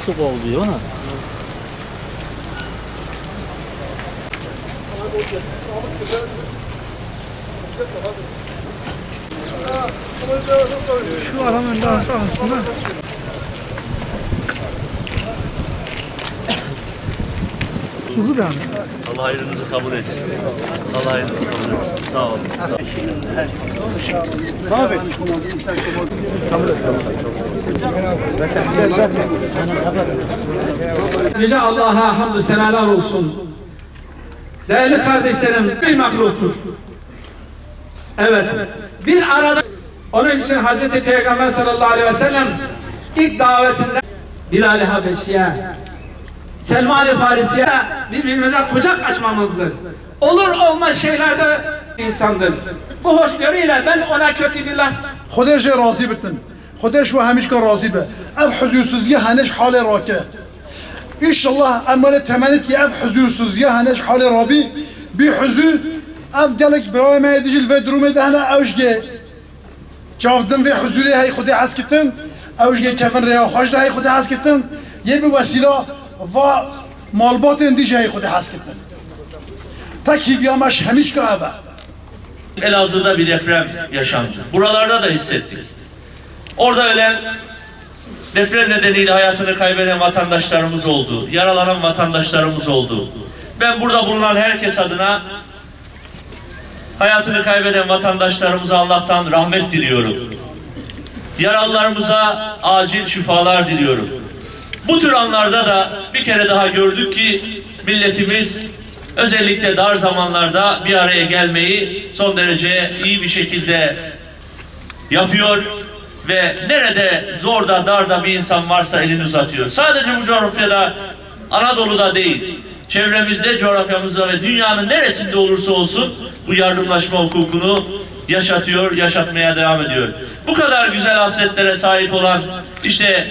Çok oluyor ona. Şu adamın daha sağlısın ha. Tuzu da Allah hayrınızı kabul etsin. Allah hayrınızı kabul etsin. Sağ olun. Yüce Allah'a hamdü senalar olsun. Değerli kardeşlerim, bir mahluktur. Evet, bir arada. Onun için Hazreti Peygamber sallallahu aleyhi ve sellem ilk davetinde Bilal-i Habeşi'ye, Selman-ı Farisi'ye birbirimize kucak açmamızdır. Olur olmaz şeylerde insandır. Bu hoşgörüyle ben ona kötü bir laf. خداش راضي بتن خداش وهمش كان راضي به اف حزوسزيه هنش حال راكه ان شاء الله امانه تمنت كي اف حزوسزيه هنش حال رابي بحزن اف دلك براي ما يدج الفدروم ده انا اوجه جافدن في حزوري هي خدي عسكتن اوجه كفن ريا خوش ده هي خدي عسكتن يبي وسيله و مالبات انديج هي خدي عسكتن تكيف يا مش همش كابه Elazığ'da bir deprem yaşandı. Buralarda da hissettik. Orada ölen, deprem nedeniyle hayatını kaybeden vatandaşlarımız oldu. Yaralanan vatandaşlarımız oldu. Ben burada bulunan herkes adına hayatını kaybeden vatandaşlarımıza Allah'tan rahmet diliyorum. Yaralılarımıza acil şifalar diliyorum. Bu tür anlarda da bir kere daha gördük ki milletimiz özellikle dar zamanlarda bir araya gelmeyi son derece iyi bir şekilde yapıyor ve nerede zorda darda bir insan varsa elini uzatıyor. Sadece bu coğrafyada, Anadolu'da değil, çevremizde, coğrafyamızda ve dünyanın neresinde olursa olsun bu yardımlaşma hukukunu yaşatıyor, yaşatmaya devam ediyor. Bu kadar güzel hasletlere sahip olan işte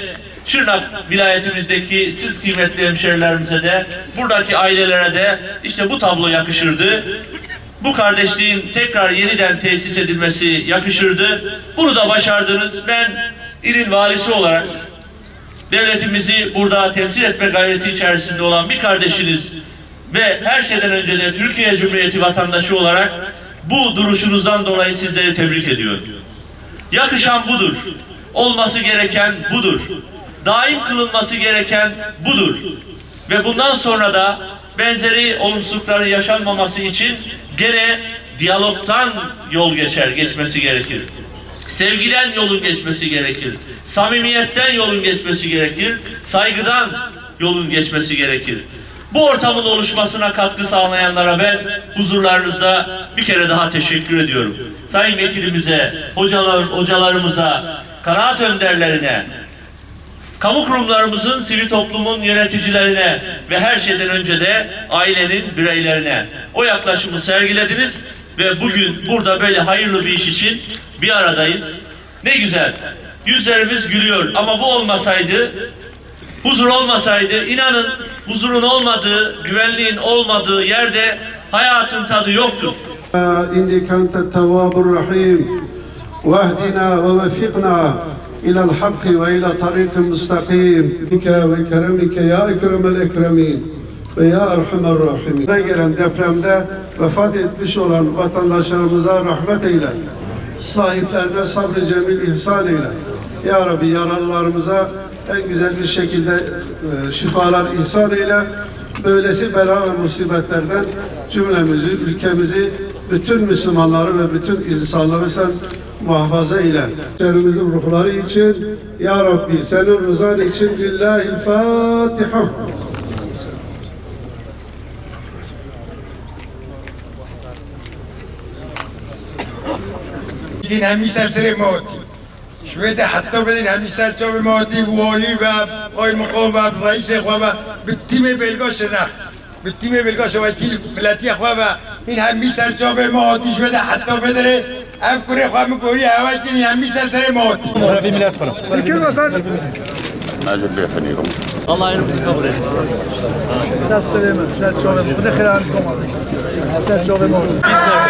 Şırnak vilayetimizdeki siz kıymetli hemşerilerimize de, buradaki ailelere de işte bu tablo yakışırdı. Bu kardeşliğin tekrar yeniden tesis edilmesi yakışırdı. Bunu da başardınız. Ben ilin valisi olarak devletimizi burada temsil etme gayreti içerisinde olan bir kardeşiniz ve her şeyden önce de Türkiye Cumhuriyeti vatandaşı olarak bu duruşunuzdan dolayı sizleri tebrik ediyorum. Yakışan budur. Olması gereken budur. Daim kılınması gereken budur. Ve bundan sonra da benzeri olumsuzlukların yaşanmaması için gene diyalogtan yol geçmesi gerekir. Sevgiden yolun geçmesi gerekir. Samimiyetten yolun geçmesi gerekir. Saygıdan yolun geçmesi gerekir. Bu ortamın oluşmasına katkı sağlayanlara ben huzurlarınızda bir kere daha teşekkür ediyorum. Sayın vekilimize, hocalarımıza, kanaat önderlerine, kamu kurumlarımızın, sivil toplumun yöneticilerine ve her şeyden önce de ailenin bireylerine o yaklaşımı sergilediniz ve bugün burada böyle hayırlı bir iş için bir aradayız. Ne güzel. Yüzlerimiz gülüyor ama bu olmasaydı, huzur olmasaydı, inanın huzurun olmadığı, güvenliğin olmadığı yerde hayatın tadı yoktur. İnneke entet tevvabur rahim. Vehdina ve vefikna ila'l hakki ve ila tariqin mustakim. Bike ve keremike ya ekremel ekremin ve ya erhamer rahimin. Gelen depremde vefat etmiş olan vatandaşlarımıza rahmet eyle. Sahiplerine sabrı cemil ihsan eyle. Ya Rabbi yaralılarımıza en güzel bir şekilde şifalar ihsan eyle. Böylesi bela ve musibetlerden cümlemizi, ülkemizi, bütün Müslümanları ve bütün insanları sen muhafaza eyle. Şehrimizin ruhları için, Ya Rabbi senin rızan için Lillahil Fatiha. بدین همیشه سر موتی شویده حتی بدین همیشه چوب موتی بوالی و آی مقام و رئیس خواه به تیم بلگاش نخ به تیم بلگاش وکیل ملتی خواه این همیشه چوب موتی شویده حتی بدره اف کره خواه مکوری هوا کنین همیشه سر موتی Allah ayrımızı kabul etsin. Sen söyleme, sen çorabı. Bu da helal olmaz. Sen çorabı. Biz de